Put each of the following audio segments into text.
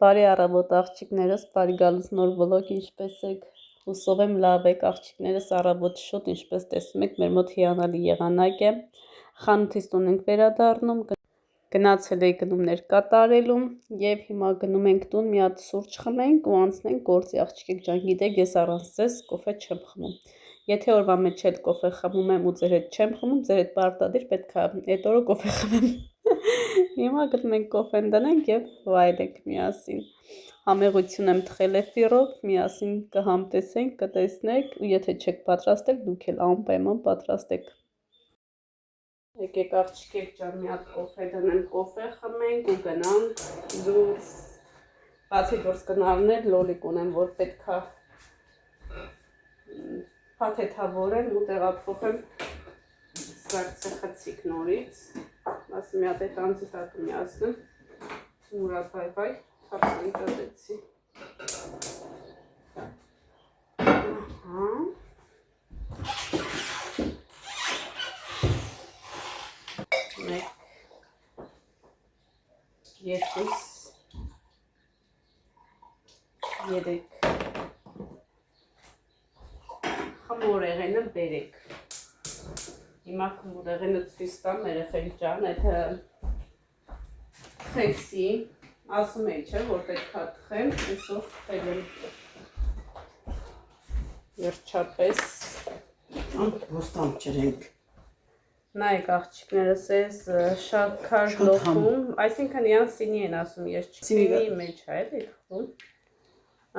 Բարի առավոտ աղջիկներս, բարի գալուց նոր վլոգ, ինչպես եք, հուսով եմ լավ եք աղջիկներս, առավոտ շուտ, ինչպես տեսնում եք, մեր մոտ հիանալի եղանակ է, խանութից տուն ենք վերադառնում, գնացել էի գնումներ կատարելու և հիմա գնում ենք տուն, մի հատ սուրճ խմենք ու անցնենք գործի աղջիկեք ջան, գիտեք, ես առանց ձեզ կոֆե չեմ խմում, եթե օրվա մեջ էլ կոֆե խմում եմ ու ձեր հետ չեմ խմում, ձեր հետ պարտադիր պետք է այդ օրը կոֆե խմեմ Հիմա գնում ենք կոֆեն դնենք և վայելենք միասին, համեղություն եմ թխել էֆիրով, միասին կհամտեսենք, կտեսնեք ու եթե չեք պատրաստել, դուք էլ անպայման պատրաստեք Եկեք աղջիկեք ջան, մի հատ կոֆե դնենք, կոֆե խմենք ու գնանք դուրս, բացի դուրս գնալներ, լոլիկ ունեմ, որ պետք է փաթեթավորեմ ու տեղափոխեմ սարցե խցիկ նորից Ասում մի հատ այդ անձի տակ միացնում, մուրա բայ, թապսին կատեցի Մեկ, երկուս, երեք, խմորեղենը բերեք Հիմա խմորեղենը ցույց տամ երեխեք ջան, այդ խեցի, ասում էի չէ, որ պետք է թխեմ, այսօր թխել եմ Վերջապես Ոստամ չրենք Նայեք աղջիկներս ես շատ քար լոքում, այսինքն իրան սինի են ասում, ես չսինի մեջ է էլի թխում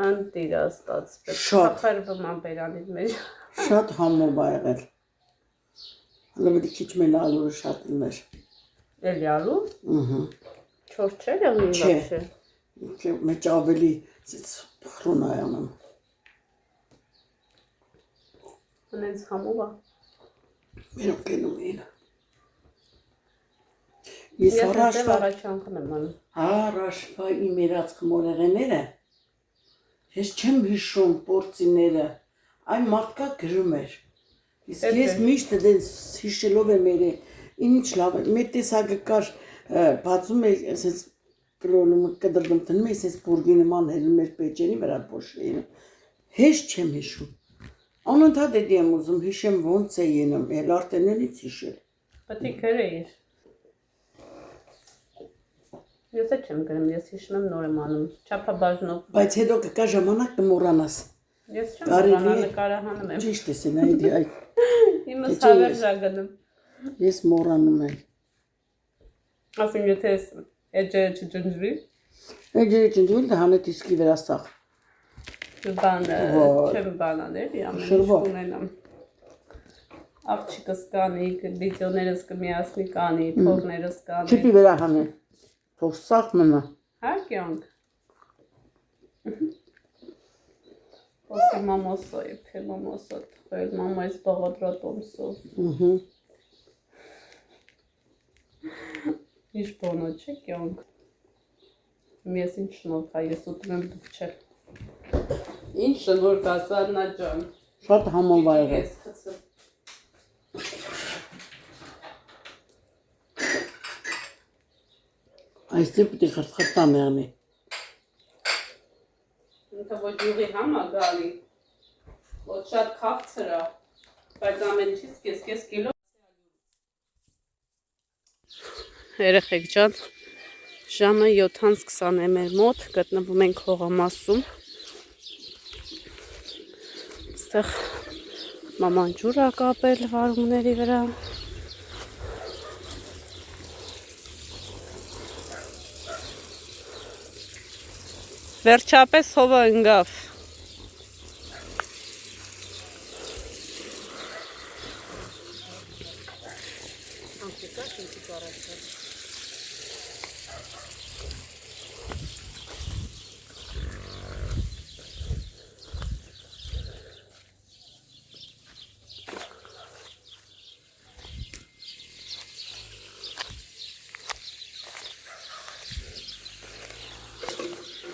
Անտիրա ստացվեց, փախարվում ան բերանիդ մեջ Շատ համով ա եղել Հլը քիչ մեն ալուրը շատ լներ Էլի ալուր? Չոր չէր եղնի վաբշե? Չէ, մեջ ավելի խրուն ա եղնում Հնենց համով ա Մերոք կենում էին Ես առաջանքն եմ անում Առաջվա իմ երած խմորեղեները Ես չեմ հիշում պորցիները Այն մարդկա գրում էր Իսկ ես միշտ դենց հիշելով եմ երը Ինչ լավ է, մեր տեսակը կար բացում էր Ես կրոնում կդրդում տնում ես ես բուրգի նման հելում էր պեջերի վրա բոշրեին Հեշտ չեմ հիշում Անընդհատ էդի եմ ուզում հիշեմ ոնց է ենում Էլ արտերներից հիշել Պետք է գրեիր Ես է չեմ գրում, ես հիշում եմ նոր եմ անում Չափաբաժնով Բայց հետո կկա ժամանակ կմոռանաս Ես չեմ մոռանա նկարահանում եմ Ճիշտ ես են այդի այդ Իմս հավերժա գնում Ես մոռանում եմ Ասում եթե ես էջերը չջնջվի Էջերը չջնջվի դա հանետ իսկի վրա սաղ Բան չեմ բանաներ ամեն ինչ ունենամ Աղջիկս կանի, վիդեոներս կմիացնի կանի, թողներս կանի Չպի վրա հանեն Թող սաղ մնա Հա կյանք Ոսի մամոսո եփե մամոսո թխել, մամայից բաղադրատոմսով Ինչ բոնո չէ կյանք Ես ինչ շնորհք ա, ես ուտում եմ դուք չել Ինչ շնորհք ա, Սառնա ջան Շատ համով ա եղել Այստեղ պիտի խրտխրտամ եղնի Ինքը ոչ յուղի համ ա գալի Ոչ շատ քաղցր ա Բայց ամեն ինչից կես կիլո Երեխեք ջան Ժամը 7:20 է մեր մոտ Գտնվում ենք հողամասում Այստեղ մաման ջուր ա կապել վարունգների վրա Վերջապես հովը ընգավ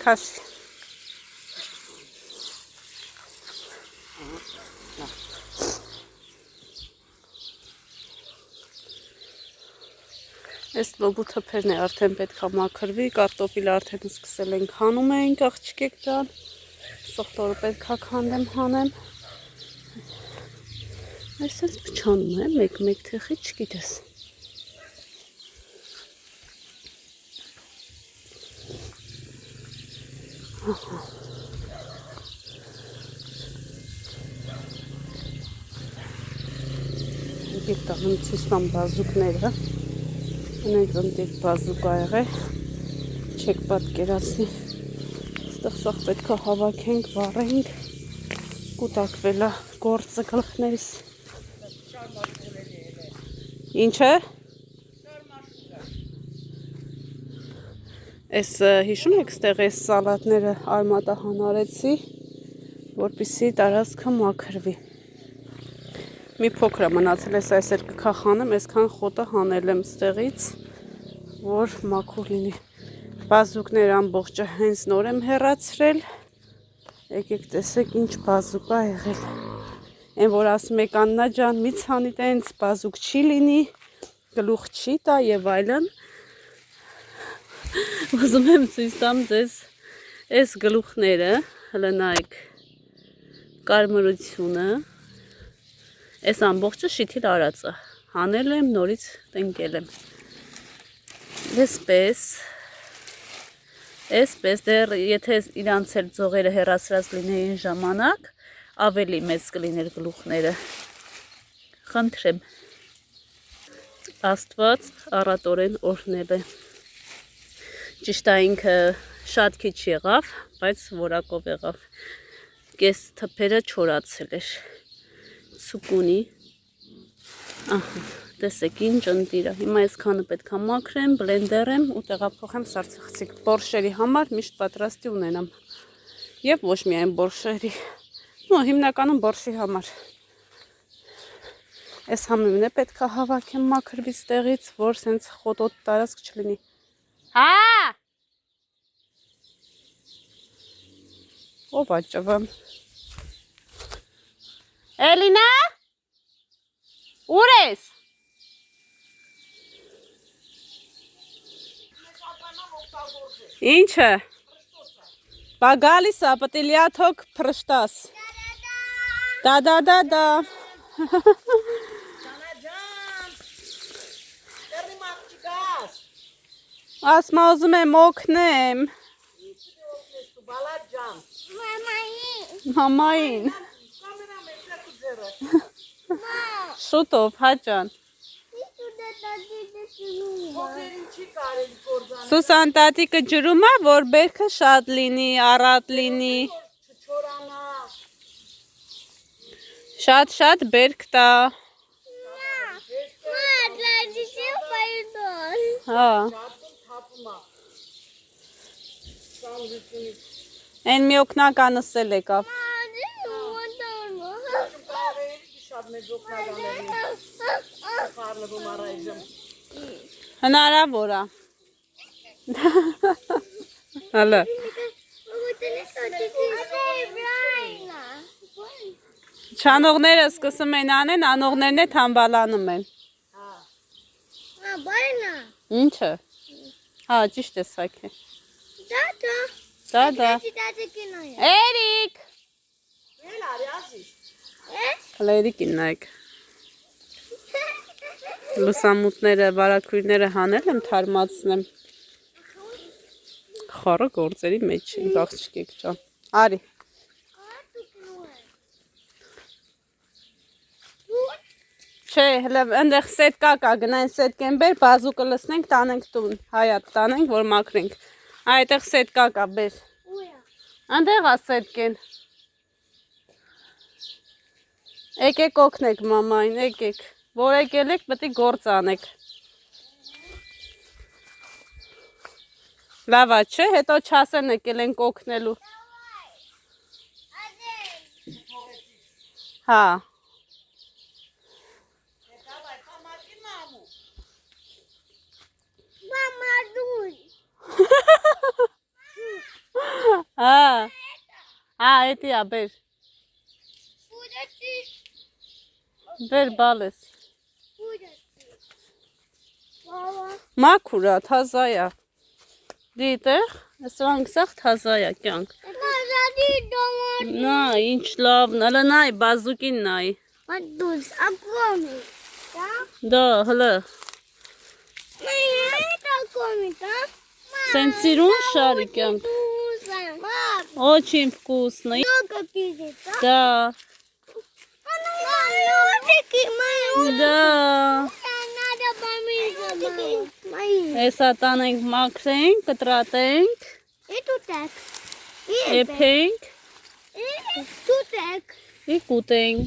Քաշ Այս լոբու թփերն է արդեն պետք է մաքրվի, կարտոֆիլը արդեն սկսել ենք հանում ենք, աղջիկեք ջան։ Սոխտորը պետք է քանդեմ, հանեմ։ Այսպես փչանում է, մեկ թեխի չգիտես։ Եկեք տանում ցույց տամ բազուկները։ Ունենք ընտիր բազուկա եղել, չեք պատկերացնի։ Այստեղ սաղ պետք է հավաքենք, վառենք, կուտակվել է գործը գլխներիս։ Ինչ է։ Այս հիշում եք ստեղ այս սալատները արմատահան արեցի, որպեսզի տարածքը մաքրվի։ Մի փոքր է մնացել է, այս էլ կքախանեմ, այսքան խոտը հանել եմ ստեղից, որ մաքուր լինի։ Բազուկները ամբողջը հենց նոր եմ հեռացրել։ Եկեք տեսեք ինչ բազուկ է եղել։ Այն որ ասում եք Աննա ջան, մի ցանի տենց բազուկ չի լինի, գլուխ չի տա եւ այլն։ Ուզում եմ ցույց տամ ձեզ այս գլուխները, հələ նայեք կարմրությունը։ Այս ամբողջը շիթիլ արած է, հանել եմ, նորից տնկել եմ։ Այսպես դեռ եթե իրանց էլ ձողերը հեռացրած լինեին ժամանակ, ավելի մեծ կլիներ գլուխները։ Խնդրեմ։ Աստված առատորեն օրհնել է։ Ճիշտ է ինքը շատ քիչ եղավ, բայց որակով եղավ։ Կես թփերը չորացել էր։ Ցուկունի, ահա, տեսեք ինչ ընտիր է։ Հիմա այսքանը պետք է մաքրեմ, բլենդերեմ ու տեղափոխեմ սարցախցիկ։ Բորշերի համար միշտ պատրաստի ունենամ։ Եվ ոչ միայն բորշերի, ու հիմնականում բորշի համար։ Այս համինն է պետք է հավաքեմ մաքրվի ստեղից, որ սենց խոտոտ տարածք չլինի։ Հա! Ով աճվը։ Էլինա, ուր ես։ Ինչ է։ Բա գալիս է, պետք է լիաթոք փրշտաս։ Դա։ Ասմա ուզում եմ օգնեմ։ Մամային։ Շուտով, հաճան։ Սուսան տատիկը ջրում է, որ բերքը շատ լինի, առատ լինի։ Շատ բերք տա։ Հա։ Են մի օգնականս էլ եկավ։ Հնարավոր է։ Հələ։ Չանողները սկսում են անեն, անողներն է թամբալանում են։ Ինչը։ Հա, ճիշտ է սակե։ Դա։ Էրիկ։ Էրիկին նայեք։ Լուսամուտները, վարակույրները հանել եմ, թարմացնեմ։ Խառը գործերի մեջ ենք, աղջիկեք ջան։ Արի։ Չէ, հələ այնտեղ սետկա կա, գնային սետկեն բեր, բազուկը լցնենք, տանենք տուն, հայատ տանենք, որ մաքրենք։ Այդտեղ սետկա կա, բեր։ Այնտեղ է սետկեն։ Եկեք օգնեք մամային, եկեք։ Որ եկել եք, պետք է գործ անեք։ Լավ է, չէ, հետո չասեն եկել ենք օգնելու։ Հա։ Հա, էդի է, բեր։ Բեր բալես։ Մաքուր է, թազա է։ Դիտեղ, սրանք սաղ թազա է կյանք։ Նա, ինչ լավն, հլը նայ, բազուկին նայ։ Դա, հլը։ Սենսիրուն շարի կյանք։ Очень вкусно. Да. Да. Հեսա տանենք մաքրենք, կտրատենք, եփենք, և կուտենք։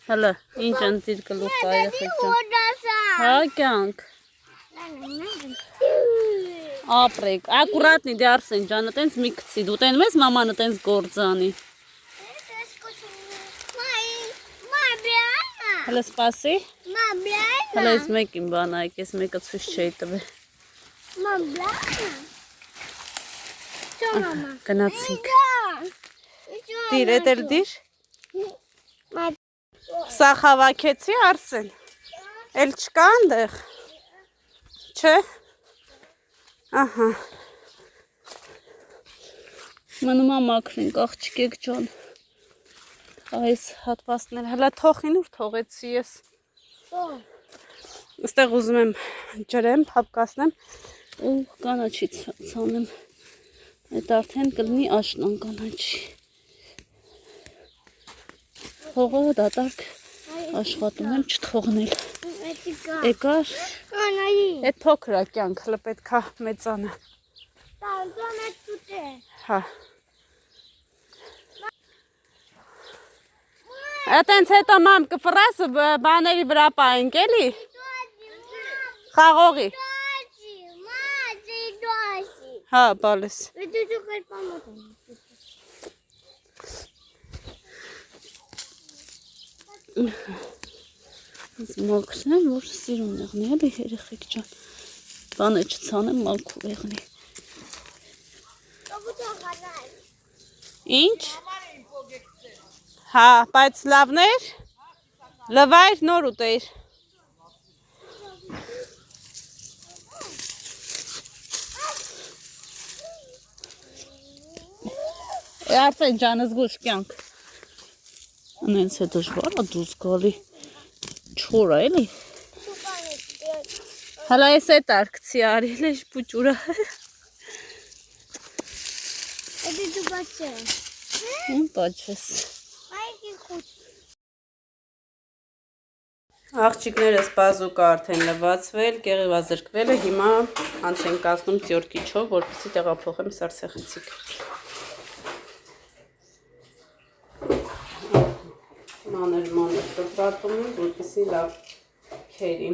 Հլը, ինչ ընծիր կլուխ Հա, կյանք։ Ապրեք, ակուրատնի դե Արսեն ջանը, տենց մի կցի, դու տենում ես մամանը տենց գործանի։ Հլը սպասի։ Հլը ես մեկին բանայք, ես մեկը ցույց չէի տվել։ Գնացինք։ Դիր, էդ էլ դիր։ Սա խավակեցի Արսեն։ Էլ չկա ընդեղ։ Չէ։ Ահա։ Մնում ամաքրինք, աղջիկեք ջան։ Այս հատվածներ, հլա թողին ուր թողեցի ես։ Ստեղ ուզում եմ ջրեմ, պապկասնեմ ու կանաչի ցանեմ։ Այդ արդեն կլինի աշնան կանաչի։ Հողը դատարկ աշխատում եմ չթողնել։ Եկար։ Այդ փոքր է կյանք, հլը պետք է մեծանը։ Հա։ Այտենց հետո մամ կվրասը բաների վրա պայինք էլի։ Խաղողի։ Հա, բալես։ Մաքրեմ, որ սիրուն եղնի, էլի երեխեք ջան։ Բանը չցանեմ, մաքուր եղնի։ Ինչ։ Հա, բայց լավներ, լվայր նոր ուտեիր։ Արդեն ջանս գուշ կյանք։ Անենց է դժվար է դուզ գալի, չոր է էլի։ Հալա ես էտ արկցի արիլ էշ պուճուրա։ Էդի դու բաչե։ Ում պաչես։ Աղջիկներս բազուկը արդեն լվացվել, կեղևազրկվել է, հիմա անց են կացնում ծյորքիչով, որպեսզի տեղափոխեմ սարսեղեցիկ։ Մանր կտրատում եմ, որպեսզի լավ քերի։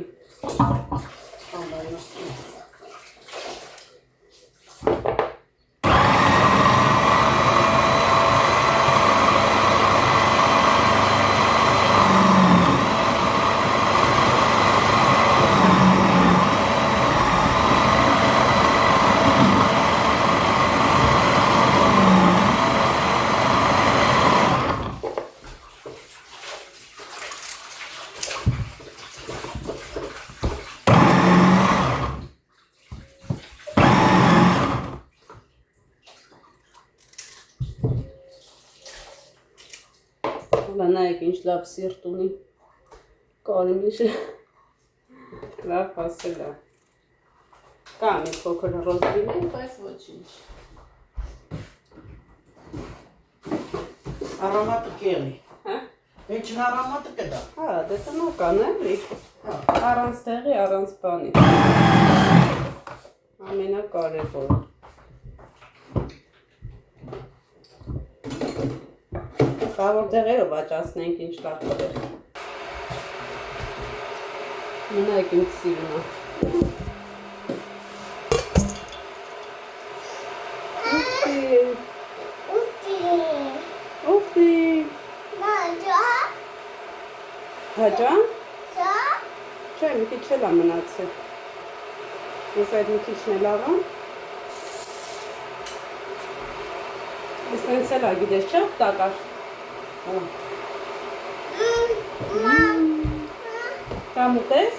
Նայեք ինչ լավ սիրտ ունի, կարիմիշը լավ հասել է, կա մի փոքր ռոզվին, բայց ոչինչ։ Արամատը կեղի։ Հա? Հեչն արամատը կդա։ Հա, դե տնական էլի, առանց տեղի, առանց բանի, ամենակարևորը։ Խավոր դեղերով աճացնենք ինչ լավ կդեր։ Մնայք ինձ սիրունա։ Ուխտի։ Հաջան։ Չէ, մի քիչ էլ է մնացել։ Ես այդ մի քիչն էլ աղան։ Ես տենց էլ ա գիտես չէ տակար։ Կամ ուտես։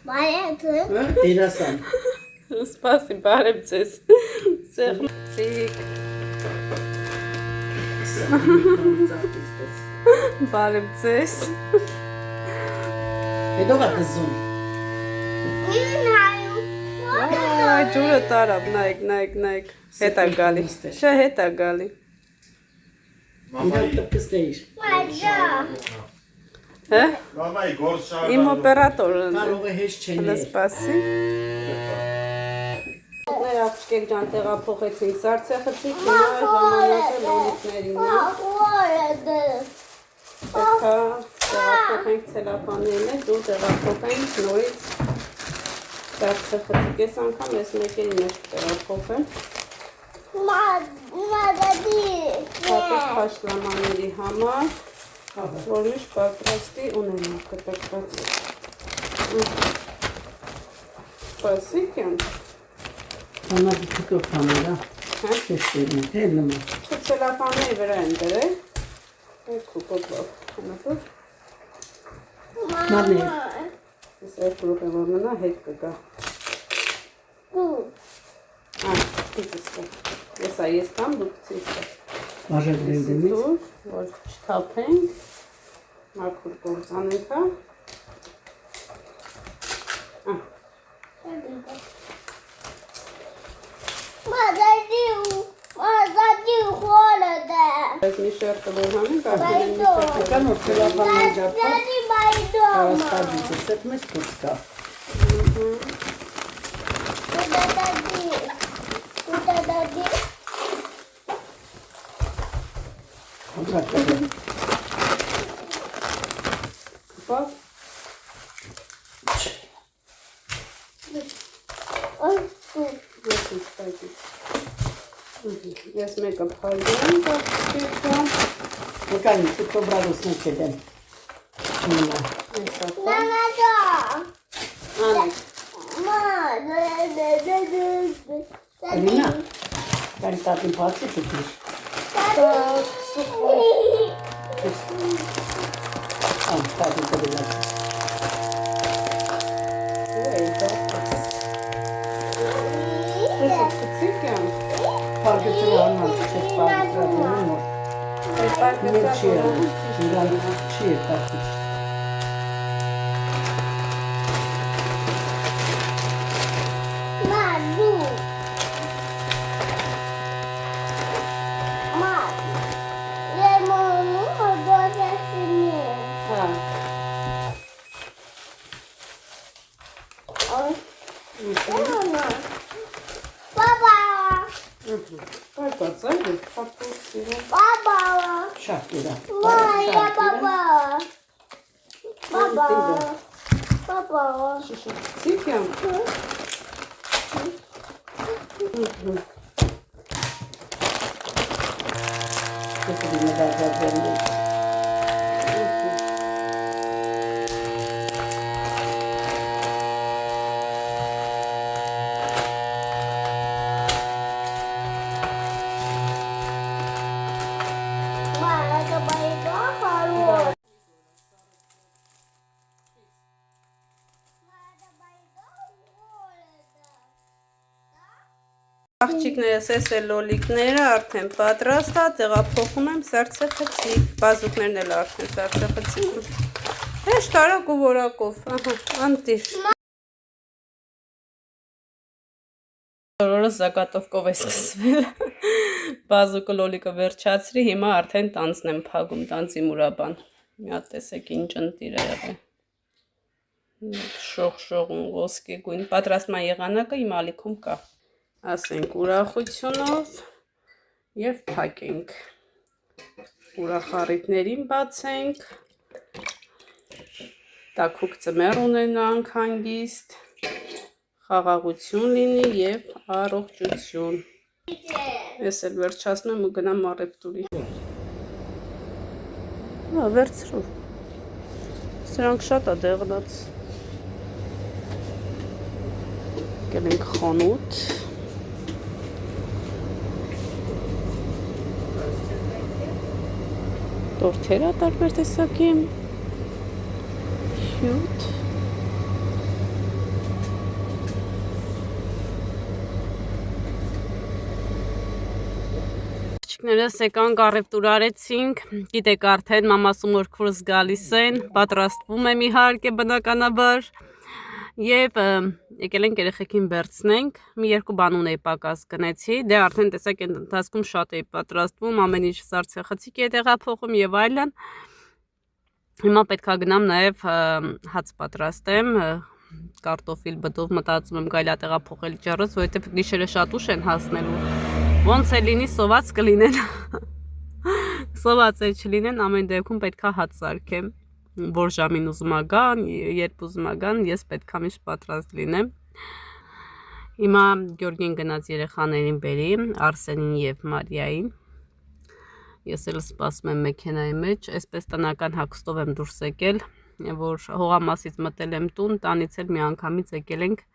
Բարև Դերասան։ Սպասի, բարև ձեզ։ Սեղմցիկ։ Բարև ձեզ։ Հետո կա կզում։ Այ ջուրը տարավ, նայք։ Հետա գալի։ Շա հետա գալի։ Ինա տպկստեիր։ Հա? Մամայի գործ շարժ։ Իմ օպերատորը։ Կարող է հեշտ չեն Հələ սպասի։ Ներ աղջիկ ջան տեղափոխեցինք Սարցախցիկ, հիմա ժամանակը լոլիկներին է։ Պետք է տեղափոխենք ցելոֆաններն, դու տեղափոխենք նորից Սարցախցիկ, ես անգամ ես մեկերի մեջ տեղափոխեմ։ Հատուկ փաշլամանների համար, որ միշտ պատրաստի ունենանք կտակված։ Սպասիկ եմ։ Անա դիքով կամերա։ Հա? Շեշտերն էլ նման։ Ցելոֆանների վրա են դրել։ Եկու կոպով, հնապոր։ Մանե։ Ես այդ գլուխը որ մնա հետ կգա։ Դիցը։ Ես տամ դուք ցույցը։ Բաժակներ դեմից։ Որ չթափենք։ Մաքուր գործանենք, հա։ Այս մի շերտը որ հանենք, արդեն մի շերտը։ Կան որ ցելոֆաններ ջափով։ Կարաստադիցը սետ մեծ դուրս կա։ Հոդրակը։ Կպավ։ Ես մեկը փայլում կապչիկամ։ Եկանի ցույց բրադոսն չդեմ։ Չնա։ Անեք։ Alina, can start in parts of it. I'm starting to relax. Parque Tirana, just Parque Tirana. Near cheer, package. Shakira. Աղջիկներս էս է լոլիկները արդեն պատրաստ է, տեղափոխում եմ Սարցախցիկ, բազուկներն էլ արդեն Սարցախցիկ, հեշտ արագ ու որակով, անտիր։ Օրորը զակատովկով է սկսվել, բազուկը լոլիկը վերջացրի, հիմա արդեն տանձն եմ փագում, տանձի մուրաբան, մի հատ տեսեք ինչ ընտիր է եղել, շող ոսկի գույն, պատրաստման եղանակը իմ ալիքում կա։ Ասենք ուրախությունով և փակենք, ուրախառիթներին բացենք, տաքուկ ձմեռ ունենանք հանգիստ, խաղաղություն լինի և առողջություն։ Ես էլ վերջացնում եմ ու գնամ առևտուրի։ Հա, վերցրու։ Սրանք շատ է դեղնած։ Գնենք խանութ։ Տորթեր է տարբեր տեսակի։ Հյութ։ Աղջիկներս եկանք առևտուր արեցինք, գիտեք արդեն մամասու մորքուրս գալիս են, պատրաստվում եմ իհարկե բնականաբար եւ եկել ենք երեխեքին վերցնենք, մի երկու բան ունեի պակաս գնեցի, դե արդեն տեսակ այն ընթացքում շատ էի պատրաստվում, ամեն ինչ սարցախցիկ է տեղափոխում եւ այլն։ Հիմա պետքա գնամ նաեւ հաց պատրաստեմ, կարտոֆիլ բդով մտածում եմ գայլա տեղափոխել ջարս, որովհետեւ գիշերը շատ ուշ են հասնելու։ Ոնց է լինի սոված կլինեն, սոված է չլինեն, ամեն դեպքում պետքա հաց սարքեմ, որ ժամին ուզում ագան, երբ ուզում ագան, ես պետքա միշտ պատրաստ լինեմ։ Հիմա Գյորգին գնաց երեխաներին բերի, Արսենին եւ Մարիային, ես էլ սպասում եմ մեքենայի մեջ, այսպես տնական հագստով եմ դուրս եկել, որ հողամասից մտել եմ տուն, տանից էլ մի անգամից եկել ենք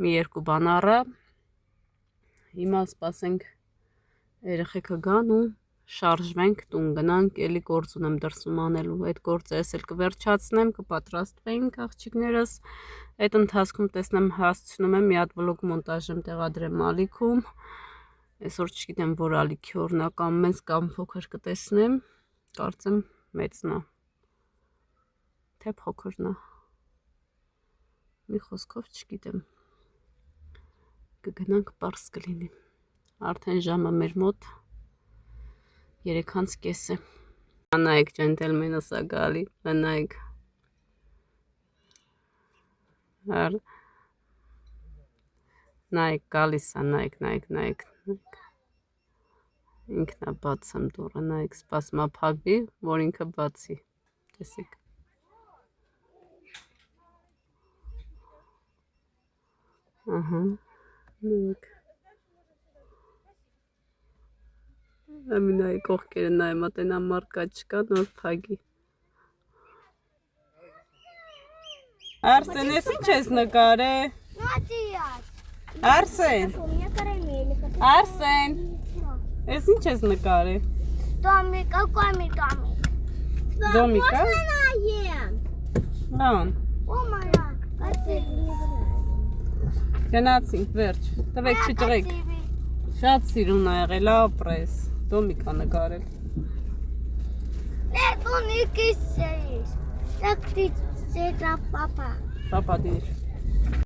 մի երկու բան առա։ Հիմա սպասենք երեխեքը գան ու շարժվենք, տուն գնանք, էլի գործ ունեմ դրսում անելու, այդ գործը ես էլ կվերջացնեմ, կպատրաստվենք աղջիկներս, այդ ընթացքում տեսնեմ հասցնում եմ մի հատ վլոգ մոնտաժ եմ տեղադրեմ ալիքում, այսօր չգիտեմ որ ալիքի օրնա կամ մեծ կամ փոքր կտեսնեմ, կարծեմ մեծն է, թե փոքրն է, մի խոսքով չգիտեմ, կգնանք պարզ կլինի, արդեն ժամը մեր մոտ 3:30 է, նայեք ջենտելմենս է գալի, նայեք, նայեք գալիս է, նայեք, ինքն է բացեմ դուռը, նայեք սպասում է փակվի, որ ինքը բացի, տեսեք, ահա, նայեք, ամինայի կողքերը նայեմ, ատենա մարկա չկա, նոր փագի։ Արսեն, ես ինչ ես նկար է? Արսեն, Արսեն, ես ինչ ես նկար է? Դոմիկա, Դոմիկա? Ան, գնացինք, վերջ, տվեք չճղեք, շատ սիրուն ա եղել, ապրես, Դոմիկա նկարել։ Դու նիկիս ես, դակտից ծետա պապա։ Պապա դիր։